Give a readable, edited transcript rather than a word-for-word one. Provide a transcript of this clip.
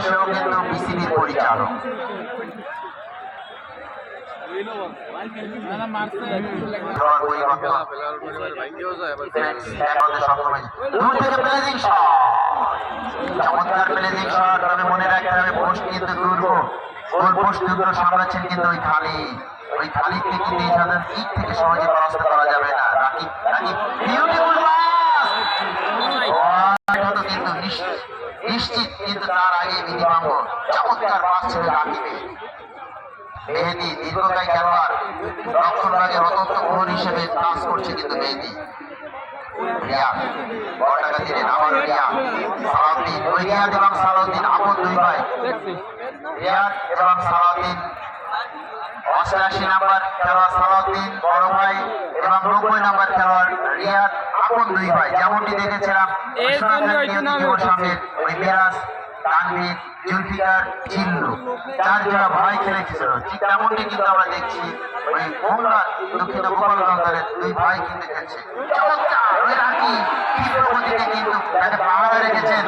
সেও কিন্তু বিসিবির পরিচালক। চমৎকার প্লেজিং শট, তবে মনে রাখতে হবে পোস্ট কিন্তু দুর্গ, গোল পোস্ট দুর্গ সামলাচ্ছেন কিন্তু ওই খালিদকে কিন্তু এই ধরনের দিক থেকে সহজে পরাস্ত করা যাবে না। রাকিব বিউটিফুল পাস কিন্তু নিশ্চিত, কিন্তু তার আগে বিধিভঙ্গ। চমৎকার পাস ছিল রাকিবের। মেহেদী দীর্ঘকায় খেলোয়াড়, রক্ষণ ভাগে অত্যন্ত প্রহরী হিসেবে কাজ করছে কিন্তু মেহেদী। রিয়াদ বড় টাকা দিলেন, আবার রিয়াদ, সালাউদ্দিন, রিয়াদ এবং সালাউদ্দিন আপন দুই ভাই। রিয়াদ এবং সালাউদ্দিন 88 নাম্বার খেলোয়াড় সালাউদ্দিন বড় ভাই এবং 90 নাম্বার খেলোয়াড় রিয়াদ আপন দুই ভাই। যেমনটি দেখেছিলাম সামনের ওই মিরাজ, তানভীর, জুলফিকার, চিল্লু, 4 জোড়া ভাই খেলেছিল। ঠিক তেমনটি কিন্তু আমরা দেখছি ওই মোংলার দক্ষিণ গোপালগঞ্জের দুই ভাই কিন্তু খেলছে। চমৎকার ওই রাকিব ক্ষিপ্র গতিতে কিন্তু তাকে পাহারা রেখেছেন